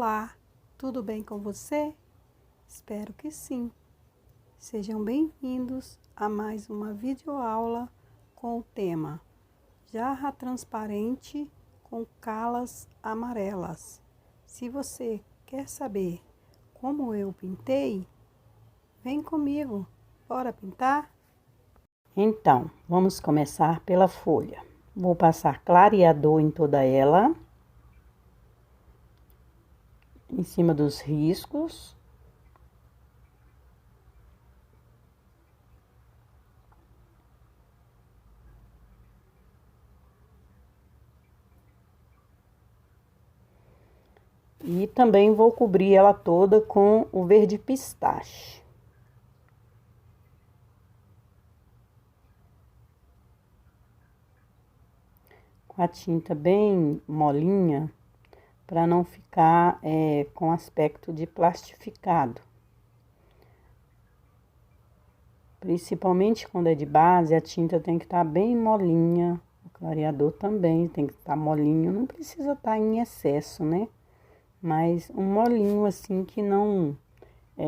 Olá, tudo bem com você? Espero que sim. Sejam bem-vindos a mais uma videoaula com o tema Jarra transparente com calas amarelas. Se você quer saber como eu pintei, vem comigo, bora pintar? Então, vamos começar pela folha. Vou passar clareador em toda ela, em cima dos riscos. E também vou cobrir ela toda com o verde pistache. Com a tinta bem molinha, para não ficar com aspecto de plastificado. Principalmente quando é de base, a tinta tem que estar bem molinha. O clareador também tem que estar molinho, não precisa estar em excesso, né? Mas um molinho assim que não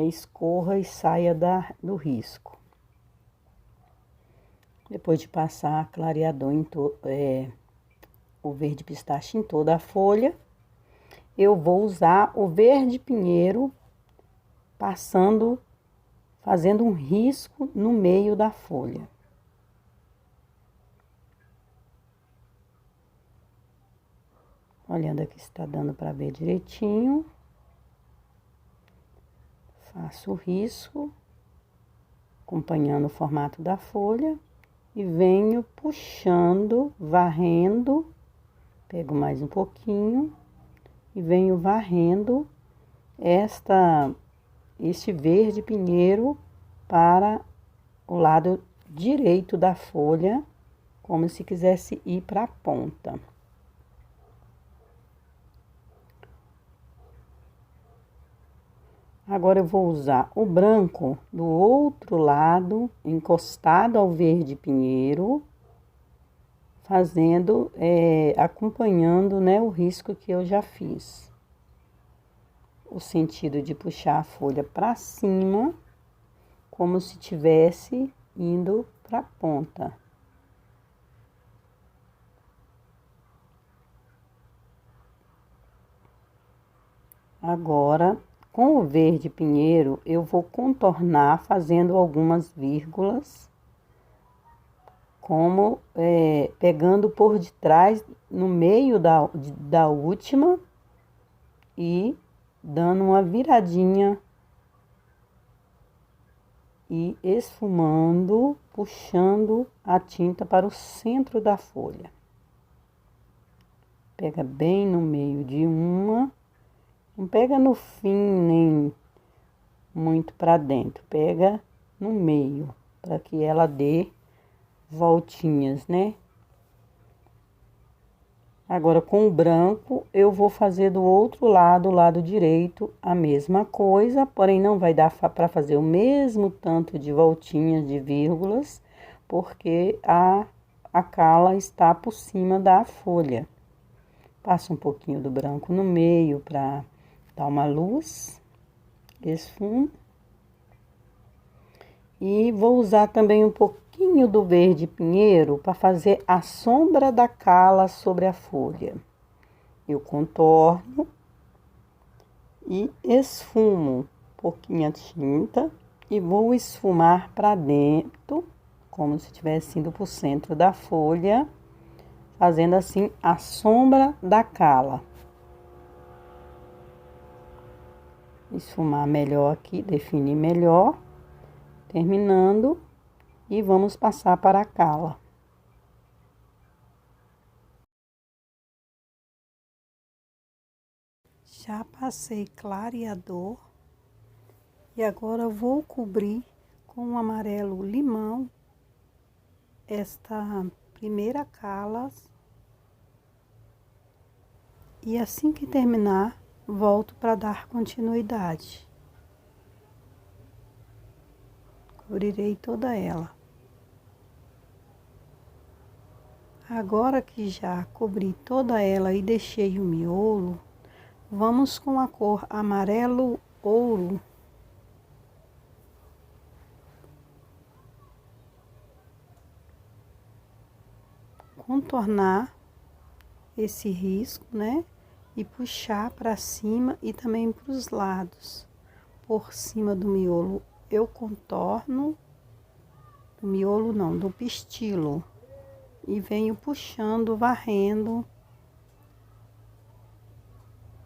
escorra e saia do risco. Depois de passar clareador o verde pistache em toda a folha, eu vou usar o verde pinheiro fazendo um risco no meio da folha. Olhando aqui se está dando para ver direitinho. Faço o risco, acompanhando o formato da folha e venho puxando, varrendo, pego mais um pouquinho e venho varrendo este verde pinheiro para o lado direito da folha, como se quisesse ir para a ponta. Agora eu vou usar o branco do outro lado, encostado ao verde pinheiro, acompanhando, né, o risco que eu já fiz. O sentido de puxar a folha para cima, como se estivesse indo para a ponta. Agora, com o verde pinheiro, eu vou contornar fazendo algumas vírgulas, como pegando por detrás, no meio da última e dando uma viradinha e esfumando, puxando a tinta para o centro da folha. Pega bem no meio de uma. Não pega no fim, nem muito para dentro. Pega no meio, para que ela dê voltinhas, né? Agora, com o branco, eu vou fazer do outro lado, o lado direito, a mesma coisa. Porém, não vai dar para fazer o mesmo tanto de voltinhas, de vírgulas, porque a cala está por cima da folha. Passo um pouquinho do branco no meio para dar uma luz, esfumo. E vou usar também um pouquinho do verde pinheiro para fazer a sombra da cala sobre a folha. Eu contorno e esfumo um pouquinho a tinta e vou esfumar para dentro, como se estivesse indo para o centro da folha, fazendo assim a sombra da cala. Esfumar melhor aqui, definir melhor, terminando, e vamos passar para a cala. Já passei clareador e agora vou cobrir com um amarelo limão esta primeira cala. E assim que terminar, volto para dar continuidade. Cobrirei toda ela. Agora que já cobri toda ela e deixei o miolo, Vamos com a cor amarelo ouro. Contornar esse risco, né? E puxar para cima e também para os lados. Por cima do miolo eu contorno, do miolo não, do pistilo. E venho puxando, varrendo.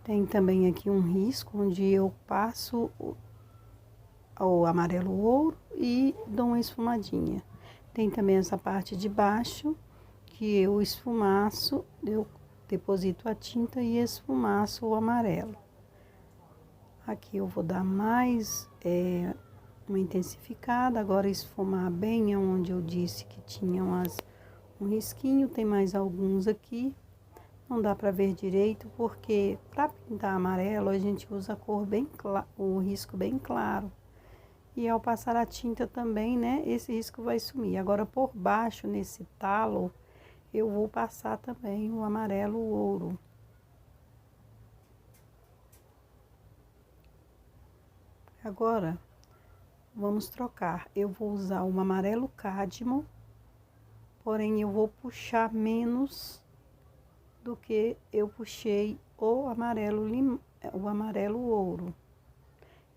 Tem também aqui um risco onde eu passo o amarelo ouro e dou uma esfumadinha. Tem também essa parte de baixo que eu esfumaço, eu deposito a tinta e esfumaço o amarelo. Aqui eu vou dar mais uma intensificada, agora esfumar bem onde eu disse que tinha um risquinho, tem mais alguns aqui. Não dá para ver direito porque para pintar amarelo a gente usa a cor bem o risco bem claro. E ao passar a tinta também, né, esse risco vai sumir. Agora por baixo nesse talo eu vou passar também o amarelo ouro. Agora vamos trocar. Eu vou usar um amarelo cádmio, porém eu vou puxar menos do que eu puxei o amarelo ouro.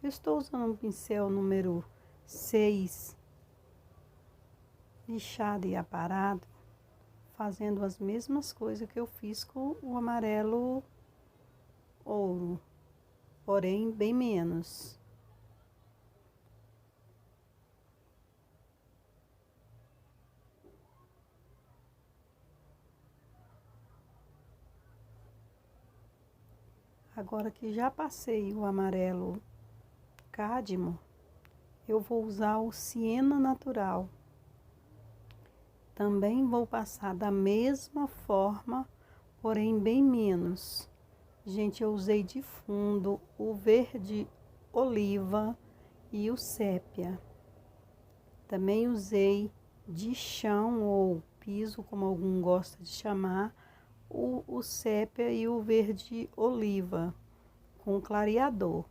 Eu estou usando um pincel número 6, lixado e aparado, fazendo as mesmas coisas que eu fiz com o amarelo ouro, porém bem menos. Agora que já passei o amarelo cádmio, eu vou usar o siena natural. Também vou passar da mesma forma, porém bem menos. Gente, eu usei de fundo o verde oliva e o sépia. Também usei de chão ou piso, como algum gosta de chamar, o sépia e o verde oliva com clareador.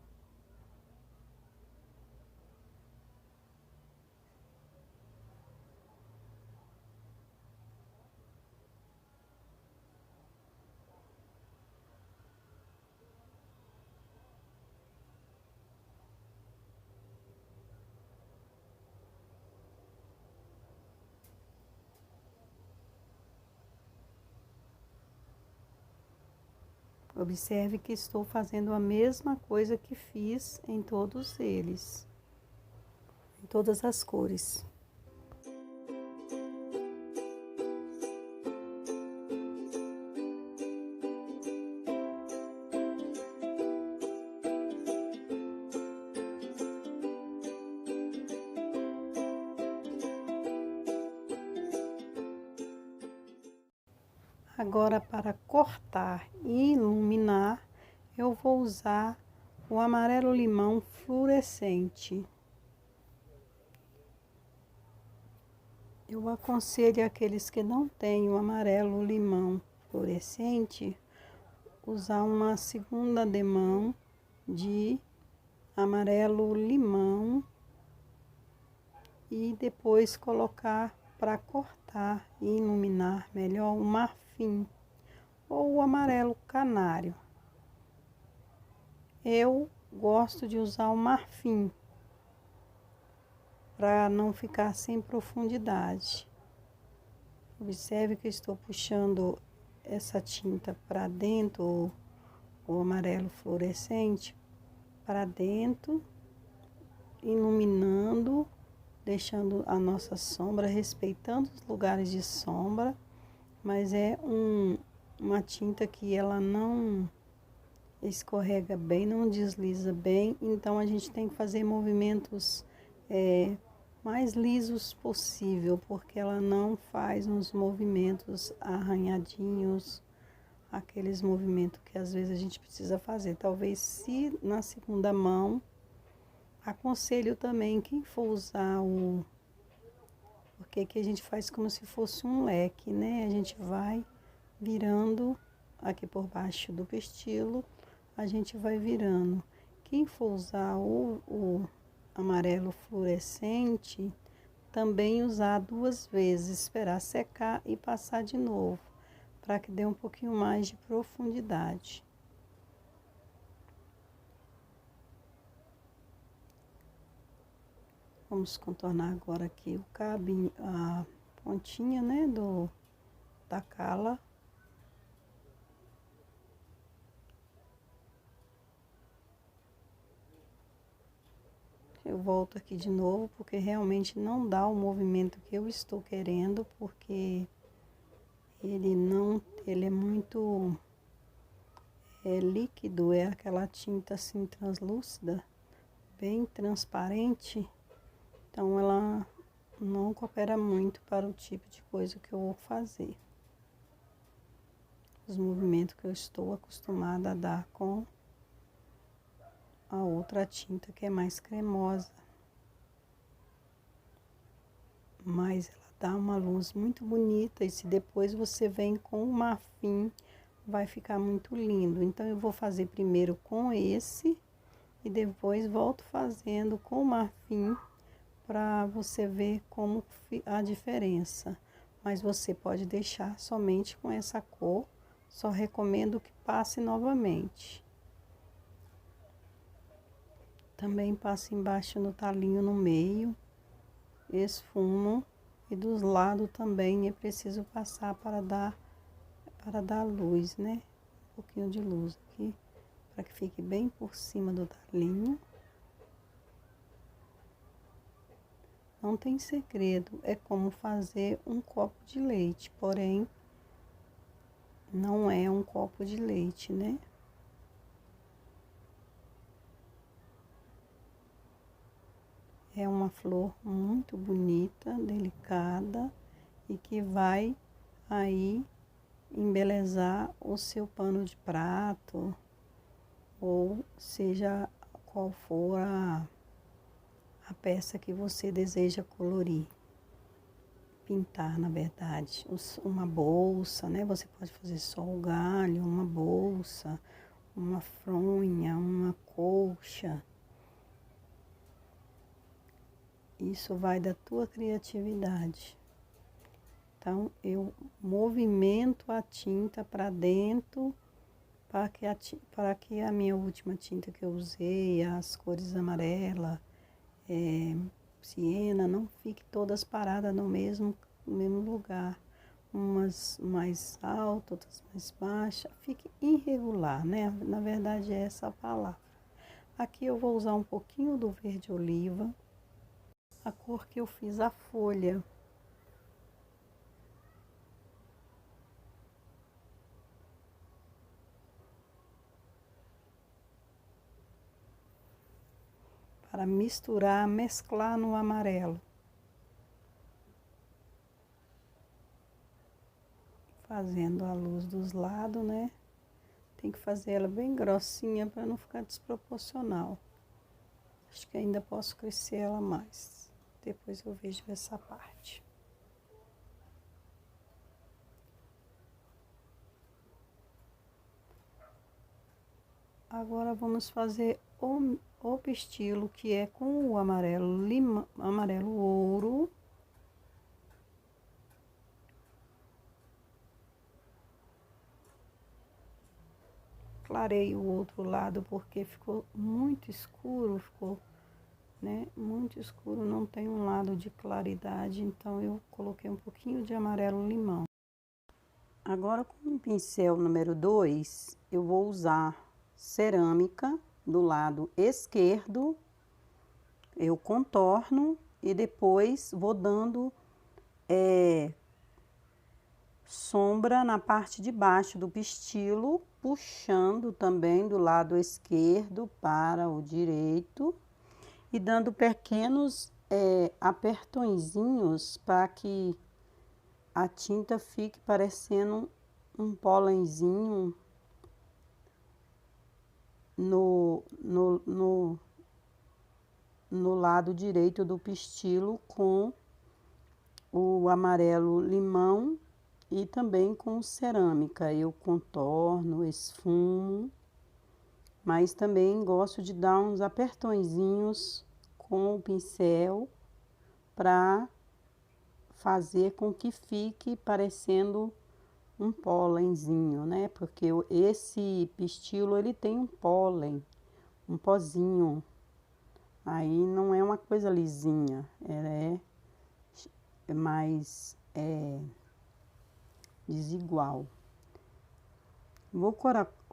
Observe que estou fazendo a mesma coisa que fiz em todos eles, em todas as cores. Agora, para cortar e iluminar, eu vou usar o amarelo limão fluorescente. Eu aconselho aqueles que não têm o amarelo limão fluorescente, usar uma segunda demão de amarelo limão e depois colocar para cortar e iluminar melhor o marfim ou o amarelo canário. Eu gosto de usar o marfim para não ficar sem profundidade. Observe que eu estou puxando essa tinta para dentro, o amarelo fluorescente, para dentro, iluminando, deixando a nossa sombra, respeitando os lugares de sombra, mas é uma tinta que ela não escorrega bem, não desliza bem, então a gente tem que fazer movimentos mais lisos possível, porque ela não faz uns movimentos arranhadinhos, aqueles movimentos que às vezes a gente precisa fazer. Talvez se na segunda mão, aconselho também quem for usar porque aqui a gente faz como se fosse um leque, né? A gente vai virando aqui por baixo do pistilo a gente vai virando. Quem for usar o amarelo fluorescente, também usar 2 vezes, esperar secar e passar de novo, para que dê um pouquinho mais de profundidade. Vamos contornar agora aqui o cabinho, a pontinha, né, da cala. Eu volto aqui de novo, porque realmente não dá o movimento que eu estou querendo, porque ele é muito líquido, é aquela tinta assim translúcida, bem transparente, então ela não coopera muito para o tipo de coisa que eu vou fazer. Os movimentos que eu estou acostumada a dar com a outra tinta que é mais cremosa. Mas ela dá uma luz muito bonita, e se depois você vem com o marfim, vai ficar muito lindo. Então eu vou fazer primeiro com esse e depois volto fazendo com o marfim, para você ver como a diferença. Mas você pode deixar somente com essa cor, só recomendo que passe novamente. Também passo embaixo no talinho no meio, esfumo, e dos lados também é preciso passar para dar luz, né? Um pouquinho de luz aqui, para que fique bem por cima do talinho. Não tem segredo, é como fazer um copo de leite, porém não é um copo de leite, né? É uma flor muito bonita, delicada, e que vai aí embelezar o seu pano de prato, ou seja qual for a peça que você deseja colorir, pintar, na verdade. Uma bolsa, né? Você pode fazer só o galho, uma bolsa, uma fronha, uma colcha. Isso vai da tua criatividade. Então, eu movimento a tinta para dentro, para que a minha última tinta que eu usei, as cores amarela, siena, não fique todas paradas no mesmo lugar. Umas mais altas, outras mais baixas, fique irregular, né? Na verdade, é essa a palavra. Aqui eu vou usar um pouquinho do verde oliva, a cor que eu fiz a folha. Para misturar, mesclar no amarelo. Fazendo a luz dos lados, né? Tem que fazer ela bem grossinha para não ficar desproporcional. Acho que ainda posso crescer ela mais. Depois eu vejo essa parte. Agora vamos fazer o pistilo, que é com o amarelo ouro. Clarei o outro lado porque ficou muito escuro, né? Muito escuro, não tem um lado de claridade, então eu coloquei um pouquinho de amarelo limão. Agora, com o pincel número 2, eu vou usar cerâmica do lado esquerdo, eu contorno e depois vou dando sombra na parte de baixo do pistilo, puxando também do lado esquerdo para o direito e dando pequenos apertõezinhos para que a tinta fique parecendo um pólenzinho no lado direito do pistilo, com o amarelo limão e também com cerâmica. Eu contorno, esfumo mas também gosto de dar uns apertõezinhos com o pincel para fazer com que fique parecendo um pólenzinho, né? Porque esse pistilo ele tem um pólen, um pozinho. Aí não é uma coisa lisinha, ela é mais desigual. Vou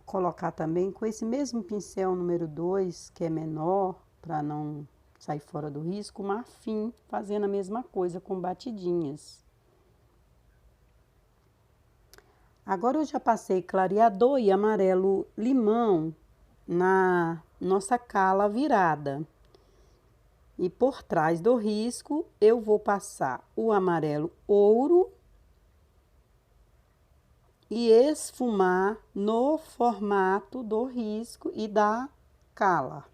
colocar também com esse mesmo pincel número 2, que é menor, para não sair fora do risco, marfim, fazendo a mesma coisa com batidinhas. Agora eu já passei clareador e amarelo limão na nossa cala virada. E por trás do risco eu vou passar o amarelo ouro e esfumar no formato do risco e da cala.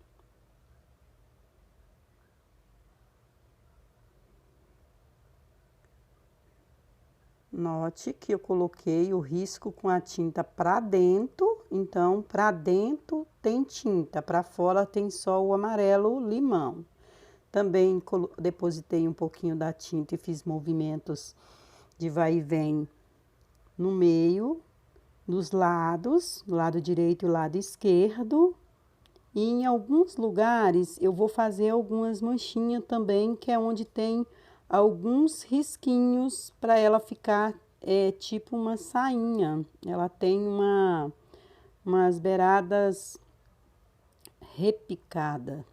Note que eu coloquei o risco com a tinta para dentro, então para dentro tem tinta, para fora tem só o amarelo limão. Também depositei um pouquinho da tinta e fiz movimentos de vai e vem no meio, dos lados, do lado direito e lado esquerdo. E em alguns lugares eu vou fazer algumas manchinhas também, que é onde tem alguns risquinhos para ela ficar tipo uma sainha. Ela tem umas beiradas repicadas.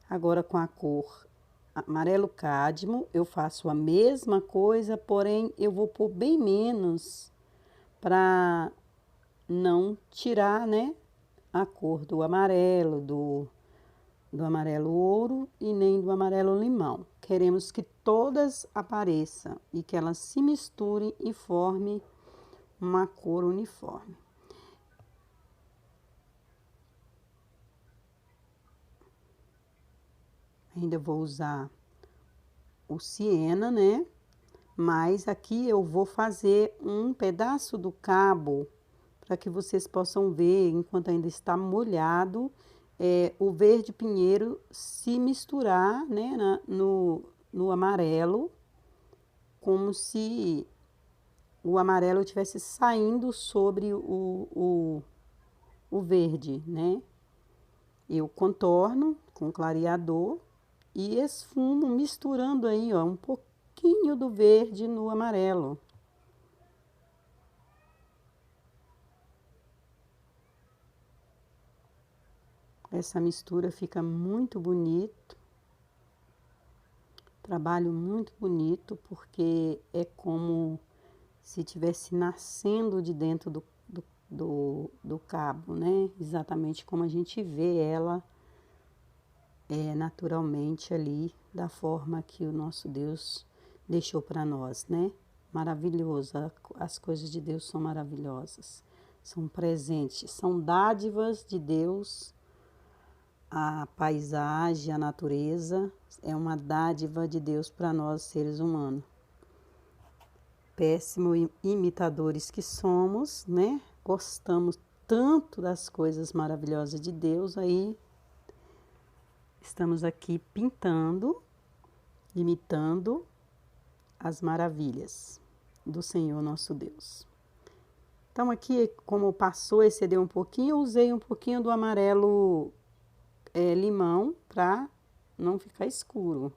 Agora com a cor amarelo cádmio eu faço a mesma coisa, porém eu vou pôr bem menos para não tirar, né, a cor do amarelo, do amarelo ouro e nem do amarelo limão. Queremos que todas apareçam e que elas se misturem e formem uma cor uniforme. Ainda vou usar o siena, né? Mas aqui eu vou fazer um pedaço do cabo para que vocês possam ver, enquanto ainda está molhado, o verde pinheiro se misturar, né, no amarelo, como se o amarelo estivesse saindo sobre o verde, né? Eu contorno com clareador e esfumo, misturando aí, ó, um pouquinho do verde no amarelo. Essa mistura fica muito bonito. Trabalho muito bonito, porque é como se tivesse nascendo de dentro do cabo, né? Exatamente como a gente vê ela naturalmente ali, da forma que o nosso Deus deixou para nós, né? Maravilhoso, as coisas de Deus são maravilhosas, são presentes, são dádivas de Deus. A paisagem, a natureza é uma dádiva de Deus para nós, seres humanos. Péssimos imitadores que somos, né? Gostamos tanto das coisas maravilhosas de Deus, aí estamos aqui pintando, imitando as maravilhas do Senhor nosso Deus. Então aqui, como passou, excedeu um pouquinho, eu usei um pouquinho do amarelo limão para não ficar escuro,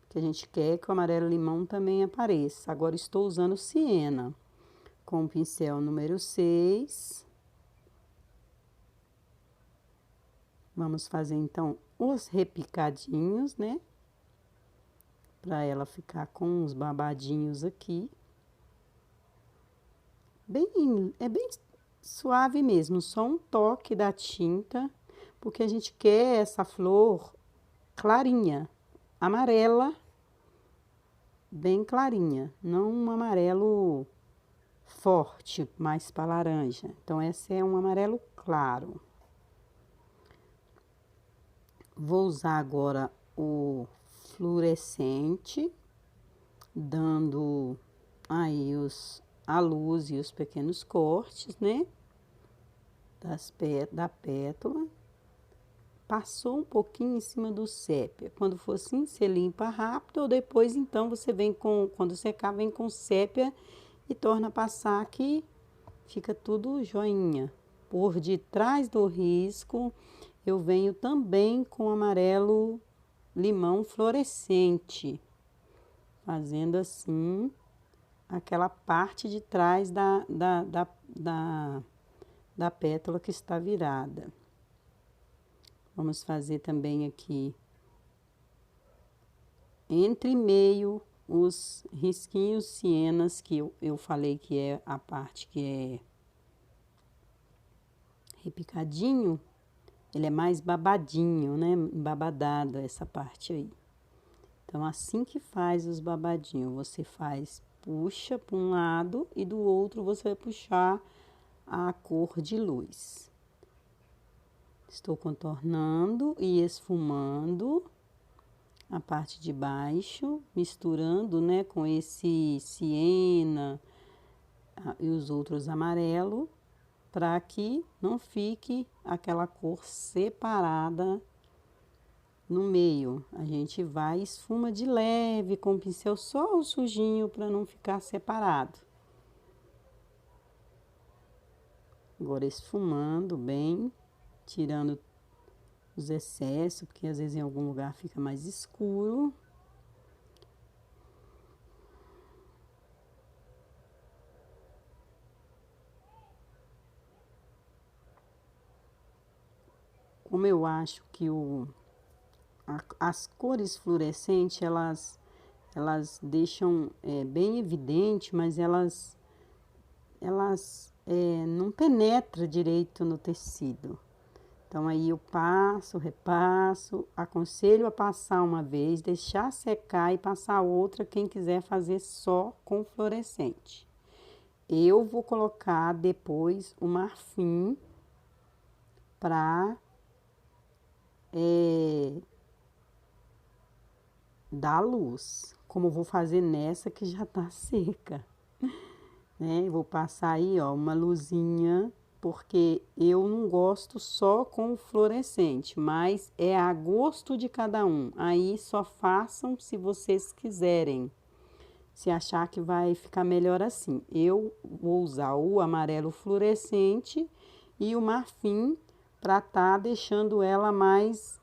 porque a gente quer que o amarelo limão também apareça. Agora estou usando siena com o pincel número 6. Vamos fazer então os repicadinhos, né? Para ela ficar com uns babadinhos aqui. É bem suave mesmo, só um toque da tinta, porque a gente quer essa flor clarinha, amarela, bem clarinha, não um amarelo forte, mais para laranja. Então, esse é um amarelo claro. Vou usar agora o fluorescente, dando aí a luz e os pequenos cortes, né? da pétala. Passou um pouquinho em cima do sépia. Quando for assim, você limpa rápido, ou depois, então, você vem com, quando secar, vem com sépia e torna a passar que fica tudo joinha. Por detrás do risco, eu venho também com amarelo limão fluorescente, fazendo assim, aquela parte de trás da pétala que está virada. Vamos fazer também aqui, entre meio, os risquinhos sienas, que eu falei que é a parte que é repicadinho, ele é mais babadinho, né? Babadado essa parte aí. Então, assim que faz os babadinhos, você faz, puxa para um lado e do outro você vai puxar a cor de luz. Estou contornando e esfumando a parte de baixo, misturando, né, com esse siena e os outros amarelo, para que não fique aquela cor separada no meio. A gente vai e esfuma de leve com o pincel só o sujinho para não ficar separado. Agora esfumando bem, tirando os excessos, porque às vezes em algum lugar fica mais escuro. Como eu acho que as cores fluorescentes, elas deixam bem evidente, mas elas não penetram direito no tecido. Então, aí eu passo, repasso, aconselho a passar uma vez, deixar secar e passar outra, quem quiser fazer só com fluorescente. Eu vou colocar depois o marfim para dar luz, como eu vou fazer nessa que já tá seca, né? Eu vou passar aí, ó, uma luzinha, porque eu não gosto só com o fluorescente, mas é a gosto de cada um. Aí só façam se vocês quiserem, se achar que vai ficar melhor assim. Eu vou usar o amarelo fluorescente e o marfim para tá deixando ela mais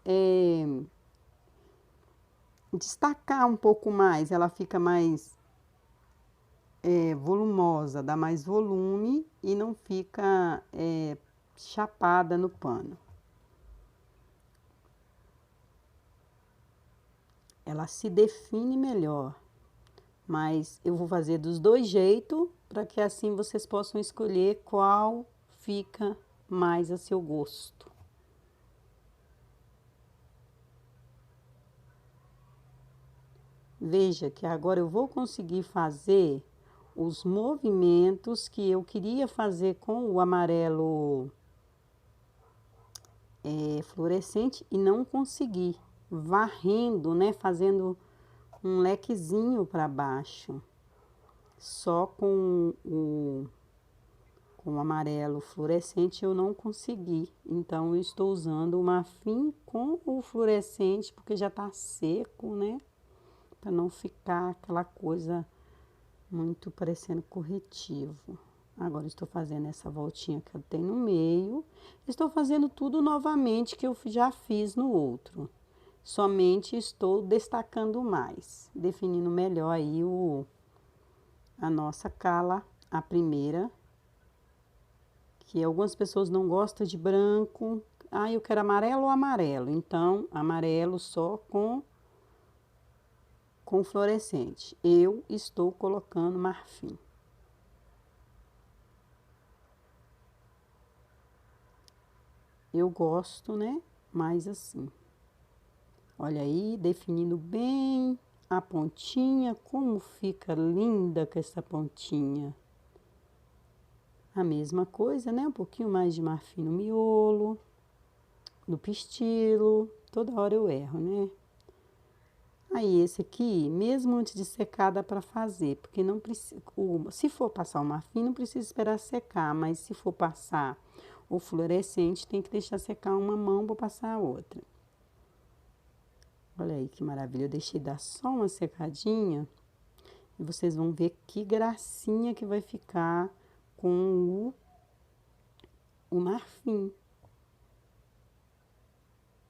destacar um pouco mais, ela fica mais volumosa, dá mais volume e não fica chapada no pano. Ela se define melhor, mas eu vou fazer dos dois jeitos para que assim vocês possam escolher qual fica mais a seu gosto. Veja que agora eu vou conseguir fazer os movimentos que eu queria fazer com o amarelo fluorescente e não consegui, varrendo, né, fazendo um lequezinho para baixo, só com o amarelo fluorescente eu não consegui, então eu estou usando o marfim com o fluorescente, porque já tá seco, né, para não ficar aquela coisa muito parecendo corretivo. Agora estou fazendo essa voltinha que eu tenho no meio. Estou fazendo tudo novamente que eu já fiz no outro. Somente estou destacando mais, definindo melhor aí a nossa cala, a primeira. Que algumas pessoas não gostam de branco. Ah, eu quero amarelo ou amarelo. Então, amarelo só com fluorescente. Eu estou colocando marfim. Eu gosto, né? Mais assim. Olha aí, definindo bem a pontinha, como fica linda com essa pontinha. A mesma coisa, né? Um pouquinho mais de marfim no miolo, no pistilo. Toda hora eu erro, né? Aí, esse aqui, mesmo antes de secar, dá pra fazer, porque não precisa, se for passar o marfim, não precisa esperar secar, mas se for passar o fluorescente, tem que deixar secar uma mão para passar a outra. Olha aí que maravilha, eu deixei dar só uma secadinha e vocês vão ver que gracinha que vai ficar com o marfim.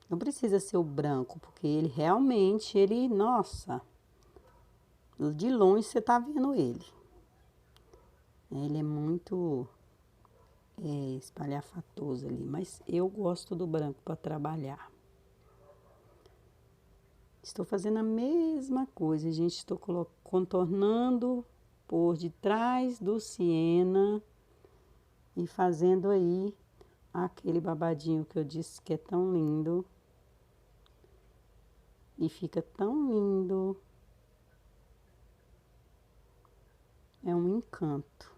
Não precisa ser o branco, porque ele realmente, nossa, de longe você tá vendo ele. Ele é muito espalhafatoso ali, mas eu gosto do branco para trabalhar. Estou fazendo a mesma coisa, gente. Estou contornando por detrás do siena e fazendo aí aquele babadinho que eu disse que é tão lindo. E fica tão lindo. É um encanto.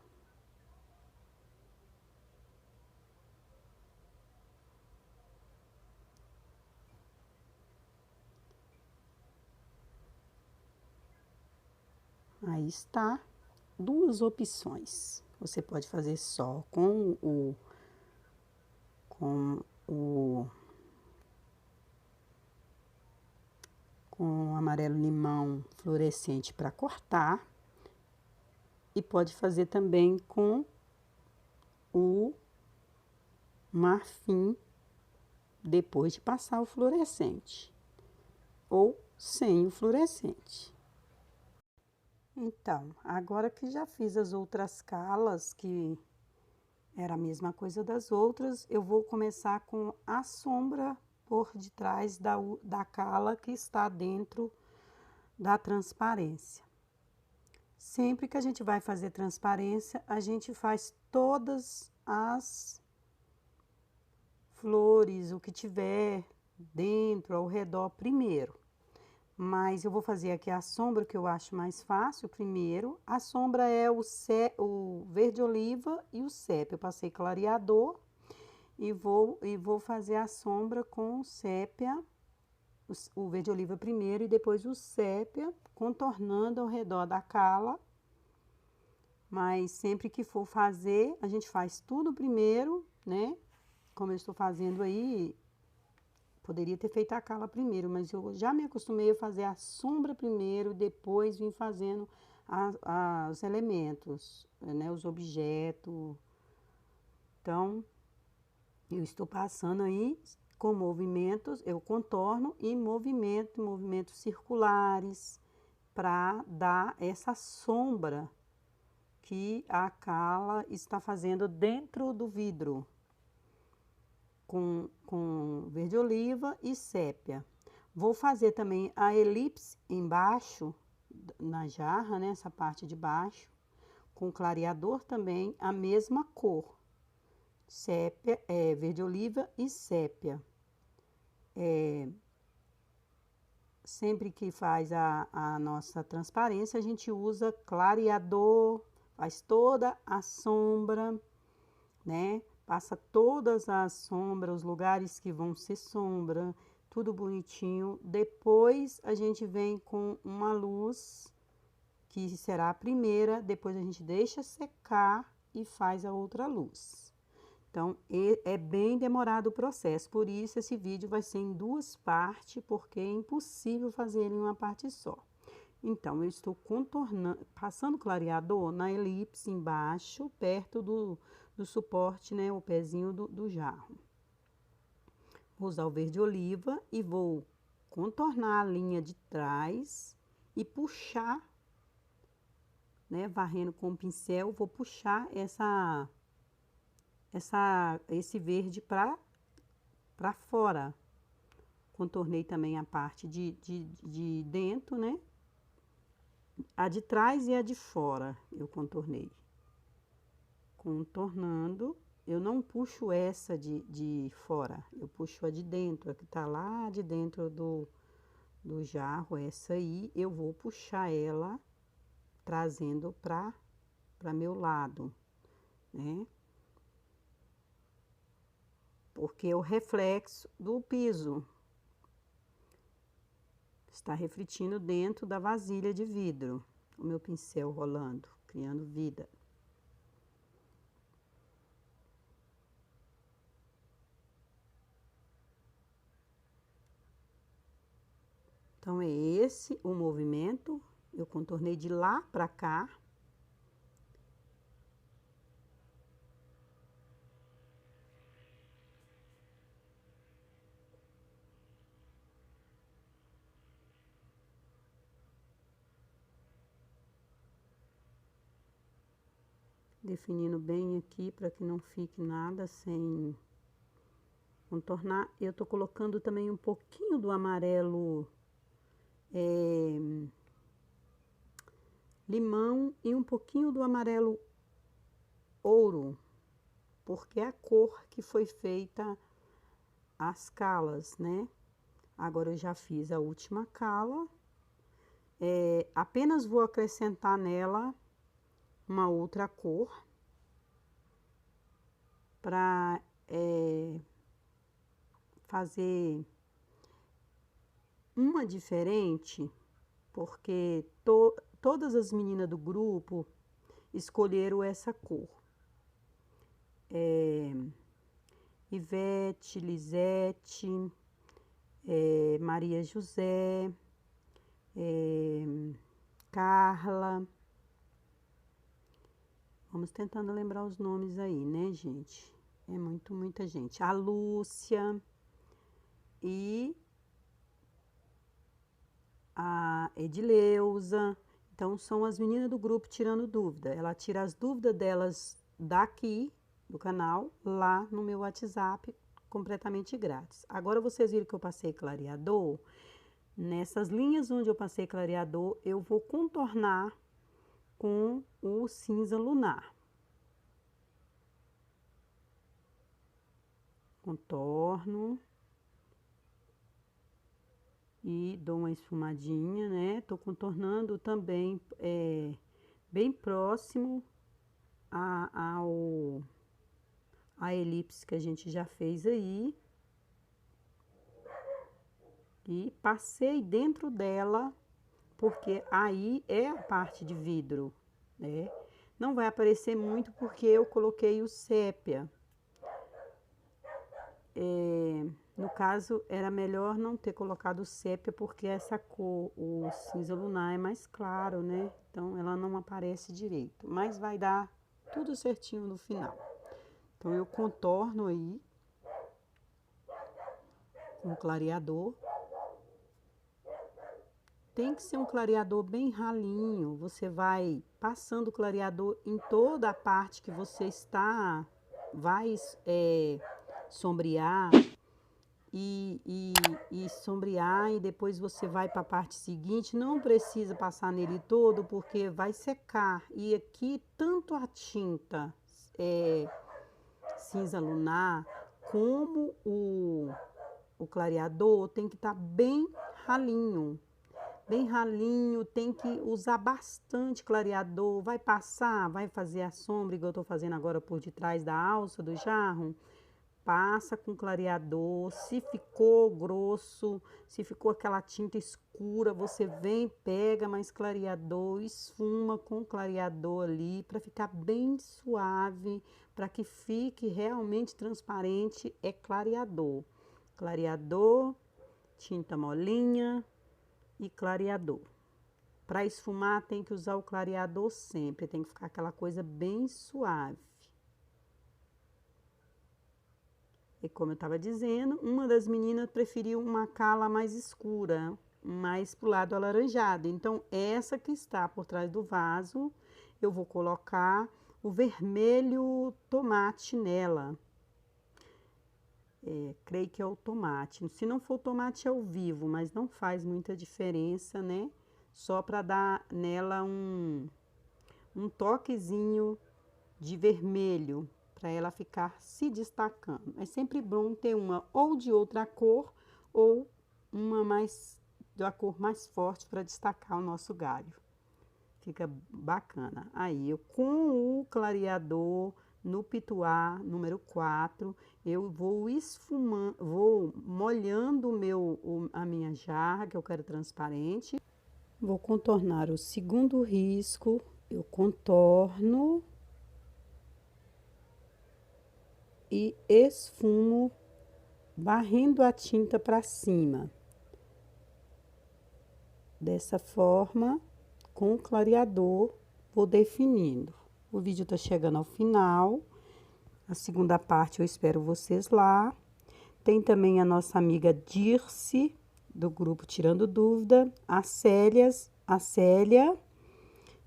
Aí está, duas opções. Você pode fazer só com o amarelo limão fluorescente para cortar. E pode fazer também com o marfim depois de passar o fluorescente. Ou sem o fluorescente. Então, agora que já fiz as outras calas, que era a mesma coisa das outras, eu vou começar com a sombra por detrás da cala que está dentro da transparência. Sempre que a gente vai fazer transparência, a gente faz todas as flores, o que tiver dentro, ao redor primeiro. Mas eu vou fazer aqui a sombra, que eu acho mais fácil primeiro. A sombra é o verde oliva e o sépia. Eu passei clareador e vou fazer a sombra com o sépia, o verde oliva primeiro e depois o sépia, contornando ao redor da cala. Mas sempre que for fazer, a gente faz tudo primeiro, né? Como eu estou fazendo aí, poderia ter feito a cala primeiro, mas eu já me acostumei a fazer a sombra primeiro, depois vim fazendo os elementos, né, os objetos. Então, eu estou passando aí com movimentos, eu contorno e movimentos circulares, para dar essa sombra que a cala está fazendo dentro do vidro. Com verde oliva e sépia. Vou fazer também a elipse embaixo, na jarra, né, essa parte de baixo, com clareador também, a mesma cor, sépia, verde oliva e sépia. Sempre que faz a nossa transparência, a gente usa clareador, faz toda a sombra, né? Passa todas as sombras, os lugares que vão ser sombra, tudo bonitinho. Depois a gente vem com uma luz, que será a primeira, depois a gente deixa secar e faz a outra luz. Então, é bem demorado o processo, por isso esse vídeo vai ser em duas partes, porque é impossível fazer ele em uma parte só. Então, eu estou contornando, passando clareador na elipse embaixo, perto do suporte, né, o pezinho do jarro. Vou usar o verde oliva e vou contornar a linha de trás e puxar, né, varrendo com o pincel, vou puxar esse verde para fora. Contornei também a parte de dentro, né? A de trás e a de fora eu contornei. Contornando, eu não puxo essa de fora, eu puxo a de dentro, a que tá lá de dentro do jarro, essa aí, eu vou puxar ela, trazendo para meu lado, né? Porque é o reflexo do piso está refletindo dentro da vasilha de vidro, o meu pincel rolando, criando vida. Então, é esse o movimento. Eu contornei de lá para cá. Definindo bem aqui para que não fique nada sem contornar. Eu tô colocando também um pouquinho do amarelo limão e um pouquinho do amarelo ouro, porque é a cor que foi feita as calas, né? Agora eu já fiz a última cala, apenas vou acrescentar nela uma outra cor para fazer uma diferente, porque todas as meninas do grupo escolheram essa cor. Ivete, Lisete, Maria José, Carla. Vamos tentando lembrar os nomes aí, né, gente? É muita gente. A Lúcia e a Edileuza. Então, são as meninas do grupo tirando dúvida. Ela tira as dúvidas delas daqui, do canal, lá no meu WhatsApp, completamente grátis. Agora, vocês viram que eu passei clareador. Nessas linhas onde eu passei clareador, eu vou contornar com o cinza lunar. Contorno. E dou uma esfumadinha, né? Tô contornando também bem próximo a elipse que a gente já fez aí. E passei dentro dela, porque aí é a parte de vidro, né? Não vai aparecer muito porque eu coloquei o sépia. No caso, era melhor não ter colocado sépia, porque essa cor, o cinza lunar, é mais claro, né? Então, ela não aparece direito. Mas vai dar tudo certinho no final. Então, eu contorno aí com o clareador. Tem que ser um clareador bem ralinho. Você vai passando o clareador em toda a parte que você está, vai sombrear. E sombrear, e depois você vai para a parte seguinte. Não precisa passar nele todo, porque vai secar. E aqui, tanto a tinta cinza lunar, como o clareador, tem que estar bem ralinho. Bem ralinho, tem que usar bastante clareador. Vai passar, vai fazer a sombra, igual eu tô fazendo agora por detrás da alça do jarro. Passa com clareador. Se ficou grosso, se ficou aquela tinta escura, você vem, pega mais clareador, esfuma com clareador ali para ficar bem suave, para que fique realmente transparente. É clareador. Clareador, tinta molinha e clareador. Para esfumar tem que usar o clareador sempre, tem que ficar aquela coisa bem suave. E como eu estava dizendo, uma das meninas preferiu uma cala mais escura, mais pro lado alaranjado. Então, essa que está por trás do vaso, eu vou colocar o vermelho tomate nela. Creio que é o tomate. Se não for o tomate, é o vivo, mas não faz muita diferença, né? Só para dar nela um toquezinho de vermelho, para ela ficar se destacando. É sempre bom ter uma ou de outra cor ou uma mais da cor mais forte para destacar o nosso galho. Fica bacana. Aí eu com o clareador no pituá número 4, eu vou esfumando, vou molhando a minha jarra, que eu quero transparente. Vou contornar o segundo risco, eu contorno e esfumo, varrendo a tinta para cima. Dessa forma, com o clareador, vou definindo. O vídeo tá chegando ao final. A segunda parte eu espero vocês lá. Tem também a nossa amiga Dirce, do grupo Tirando Dúvida, a Célia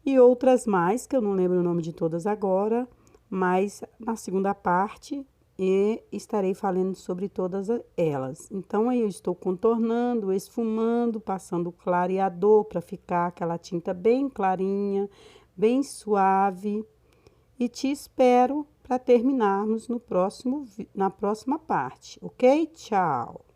e outras mais, que eu não lembro o nome de todas agora, mas na segunda parte estarei falando sobre todas elas. Então, aí eu estou contornando, esfumando, passando clareador para ficar aquela tinta bem clarinha, bem suave. E te espero para terminarmos na próxima parte, ok? Tchau!